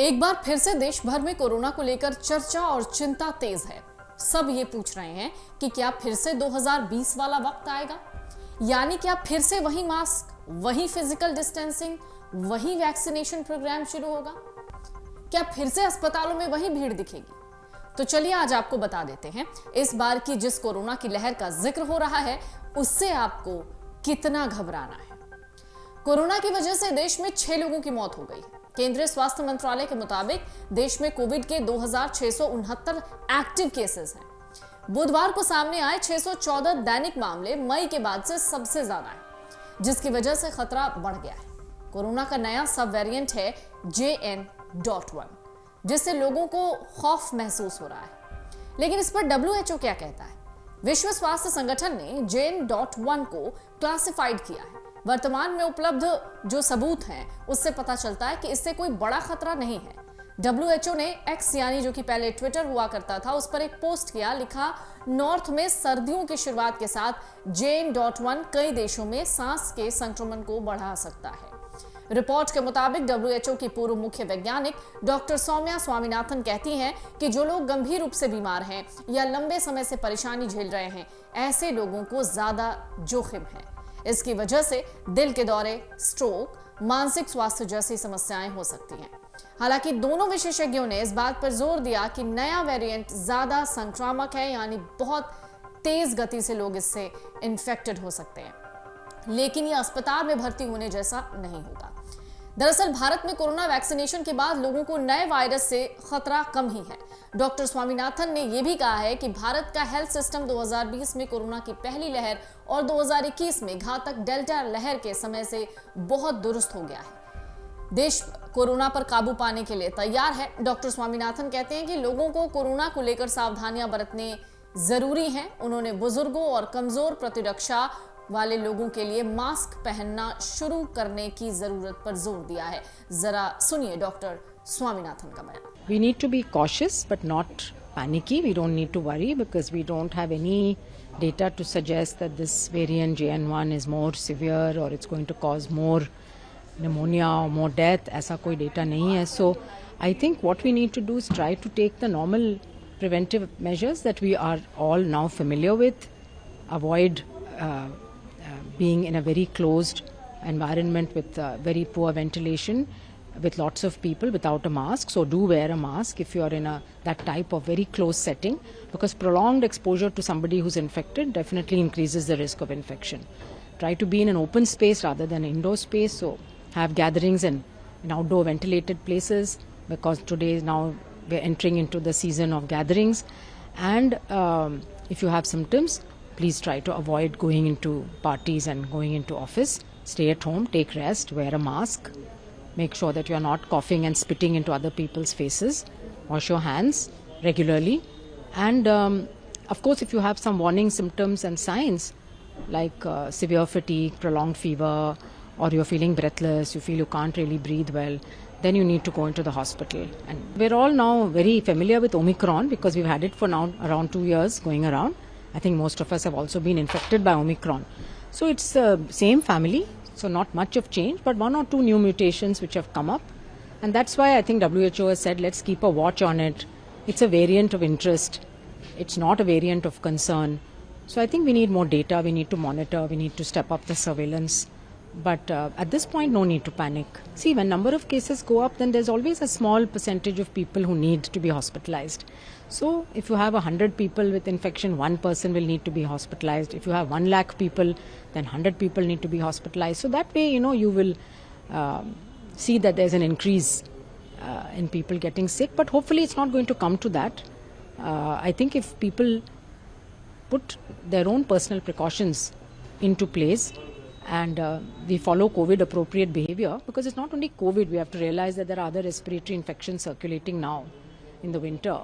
एक बार फिर से देश भर में कोरोना को लेकर चर्चा और चिंता तेज है। सब ये पूछ रहे हैं कि क्या फिर से 2020 वाला वक्त आएगा, यानी क्या फिर से वही मास्क, वही फिजिकल डिस्टेंसिंग, वही वैक्सीनेशन प्रोग्राम शुरू होगा? क्या फिर से अस्पतालों में वही भीड़ दिखेगी? तो चलिए आज आपको बता देते हैं इस बार की जिस कोरोना की लहर का जिक्र हो रहा है उससे आपको कितना घबराना है। कोरोना की वजह से देश में 6 लोगों की मौत हो गई। केंद्रीय स्वास्थ्य मंत्रालय के मुताबिक देश में कोविड के 2669 एक्टिव केसेस हैं। बुधवार को सामने आए 614 दैनिक मामले मई के बाद से सबसे ज्यादा है, जिसकी वजह से खतरा बढ़ गया है। कोरोना का नया सब वेरिएंट है JN.1, जिससे लोगों को खौफ महसूस हो रहा है। लेकिन इस पर WHO क्या कहता है? विश्व स्वास्थ्य संगठन ने JN.1 को क्लासिफाइड किया है। वर्तमान में उपलब्ध जो सबूत हैं उससे पता चलता है कि इससे कोई बड़ा खतरा नहीं है। WHO ने X यानी जो कि पहले ट्विटर हुआ करता था उस पर एक पोस्ट किया, लिखा नॉर्थ में सर्दियों की शुरुआत के साथ JN.1 कई देशों में सांस के संक्रमण को बढ़ा सकता है। रिपोर्ट के मुताबिक WHO की पूर्व मुख्य वैज्ञानिक डॉक्टर सौम्या स्वामीनाथन कहती हैं कि जो लोग गंभीर रूप से बीमार हैं या लंबे समय से परेशानी झेल रहे हैं, ऐसे लोगों को ज्यादा जोखिम है। इसकी वजह से दिल के दौरे, स्ट्रोक, मानसिक स्वास्थ्य जैसी समस्याएं हो सकती हैं। हालांकि दोनों विशेषज्ञों ने इस बात पर जोर दिया कि नया वेरिएंट ज्यादा संक्रामक है, यानी बहुत तेज गति से लोग इससे इन्फेक्टेड हो सकते हैं, लेकिन यह अस्पताल में भर्ती होने जैसा नहीं होगा। दरअसल भारत में कोरोना वैक्सीनेशन के बाद लोगों को नए वायरस से खतरा कम ही है। डॉक्टर स्वामीनाथन ने यह भी कहा है कि भारत का हेल्थ सिस्टम 2020 में कोरोना की पहली लहर और 2021 में घातक डेल्टा लहर के समय से बहुत दुरुस्त हो गया है। देश कोरोना पर काबू पाने के लिए तैयार है। डॉक्टर स्वामीनाथन कहते हैं कि लोगों को कोरोना को लेकर सावधानियां बरतने जरूरी हैं। उन्होंने बुजुर्गों और कमजोर प्रतिरक्षा वाले लोगों के लिए मास्क पहनना शुरू करने की जरूरत पर जोर दिया है। जरा सुनिए डॉक्टर स्वामीनाथन का बयान। We need to be cautious but not panicky. We don't need to worry because we don't have any data to suggest that this variant JN1 is more severe or it's going to cause more pneumonia or more death. ऐसा कोई data नहीं है. So I think what we need to do is try to take the normal preventive measures that we are all now familiar with. Avoid being in a very closed environment with very poor ventilation, with lots of people without a mask. So do wear a mask if you are in that type of very close setting, because prolonged exposure to somebody who's infected definitely increases the risk of infection. Try to be in an open space rather than indoor space. So have gatherings in outdoor ventilated places, because today now we're entering into the season of gatherings. And if you have symptoms, please try to avoid going into parties and going into office. Stay at home, take rest, wear a mask. Make sure that you are not coughing and spitting into other people's faces. Wash your hands regularly. And of course, if you have some warning symptoms and signs like severe fatigue, prolonged fever, or you're feeling breathless, you feel you can't really breathe well, then you need to go into the hospital. And we're all now very familiar with Omicron because we've had it for now around 2 years going around. I think most of us have also been infected by Omicron. So it's the same family, so not much of change, but 1 or 2 new mutations which have come up. And that's why I think WHO has said, let's keep a watch on it. It's a variant of interest. It's not a variant of concern. So I think we need more data, we need to monitor, we need to step up the surveillance. But at this point, no need to panic. See, when number of cases go up, then there's always a small percentage of people who need to be hospitalized. So if you have 100 people with infection, 1 person will need to be hospitalized. If you have 1 lakh people, then 100 people need to be hospitalized. So that way, you will see that there's an increase in people getting sick. But hopefully it's not going to come to that. I think if people put their own personal precautions into place, and we follow COVID appropriate behavior, because it's not only COVID, we have to realize that there are other respiratory infections circulating now in the winter,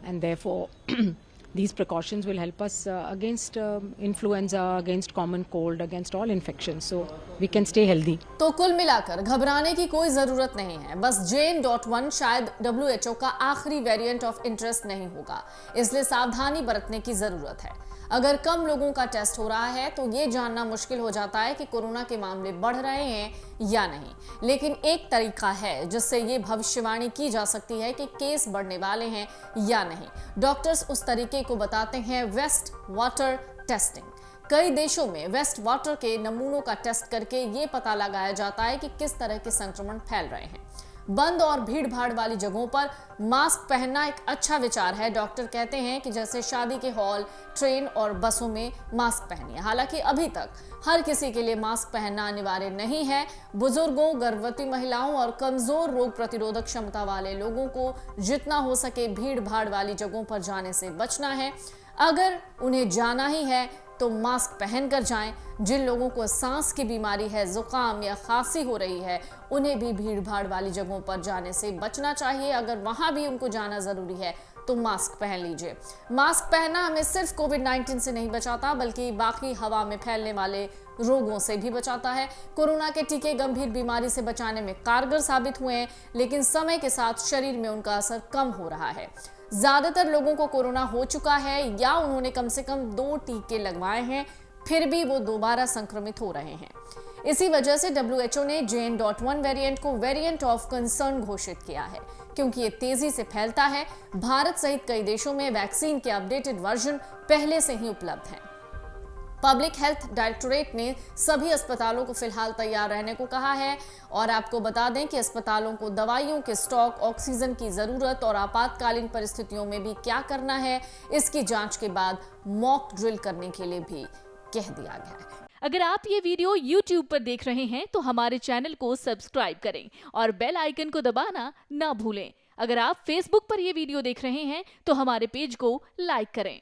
and therefore these precautions will help us against influenza, against common cold, against all infections. So we can stay healthy. तो कुल मिलाकर घबराने की कोई जरूरत नहीं है, बस JN.1 शायद WHO का आखिरी वेरिएंट ऑफ इंटरेस्ट नहीं होगा, इसलिए सावधानी बरतने की जरूरत है। अगर कम लोगों का टेस्ट हो रहा है तो ये जानना मुश्किल हो जाता है कि कोरोना के मामले बढ़ रहे हैं या नहीं, लेकिन एक तरीका है जिससे ये भविष्यवाणी की जा सकती है कि केस बढ़ने वाले हैं या नहीं। डॉक्टर्स उस तरीके को बताते हैं वेस्ट वाटर टेस्टिंग। कई देशों में वेस्ट वाटर के नमूनों का टेस्ट करके ये पता लगाया जाता है कि किस तरह के संक्रमण फैल रहे हैं। बंद और भीड़ भाड़ वाली जगहों पर मास्क पहनना एक अच्छा विचार है। डॉक्टर कहते हैं कि जैसे शादी के हॉल, ट्रेन और बसों में मास्क पहनिए। हालांकि अभी तक हर किसी के लिए मास्क पहनना अनिवार्य नहीं है। बुजुर्गों, गर्भवती महिलाओं और कमजोर रोग प्रतिरोधक क्षमता वाले लोगों को जितना हो सके भीड़ भाड़ वाली जगहों पर जाने से बचना है। अगर उन्हें जाना ही है तो मास्क पहनकर जाएं। जिन लोगों को सांस की बीमारी है, जुकाम या खांसी हो रही है, उन्हें भी भीड़ भाड़ वाली जगहों पर जाने से बचना चाहिए। अगर वहां भी उनको जाना जरूरी है तो मास्क पहन लीजिए। मास्क पहनना हमें सिर्फ कोविड-19 से नहीं बचाता, बल्कि बाकी हवा में फैलने वाले रोगों से भी बचाता है। कोरोना के टीके गंभीर बीमारी से बचाने में कारगर साबित हुए हैं, लेकिन समय के साथ शरीर में उनका असर कम हो रहा है। ज्यादातर लोगों को कोरोना हो चुका है या उन्होंने कम से कम 2 टीके लगवाए हैं, फिर भी वो दोबारा संक्रमित हो रहे हैं। इसी वजह से WHO ने JN.1 वेरिएंट को वेरिएंट ऑफ कंसर्न घोषित किया है, क्योंकि ये तेजी से फैलता है। भारत सहित कई देशों में वैक्सीन के अपडेटेड वर्जन पहले से ही उपलब्ध हैं। पब्लिक हेल्थ डायरेक्टोरेट ने सभी अस्पतालों को फिलहाल तैयार रहने को कहा है और आपको बता दें कि अस्पतालों को दवाइयों के स्टॉक, ऑक्सीजन की जरूरत और आपातकालीन परिस्थितियों में भी क्या करना है, इसकी जांच के बाद मॉक ड्रिल करने के लिए भी कह दिया गया है। अगर आप ये वीडियो YouTube पर देख रहे हैं तो हमारे चैनल को सब्सक्राइब करें और बेल आइकन को दबाना ना भूलें। अगर आप Facebook पर ये वीडियो देख रहे हैं तो हमारे पेज को लाइक करें।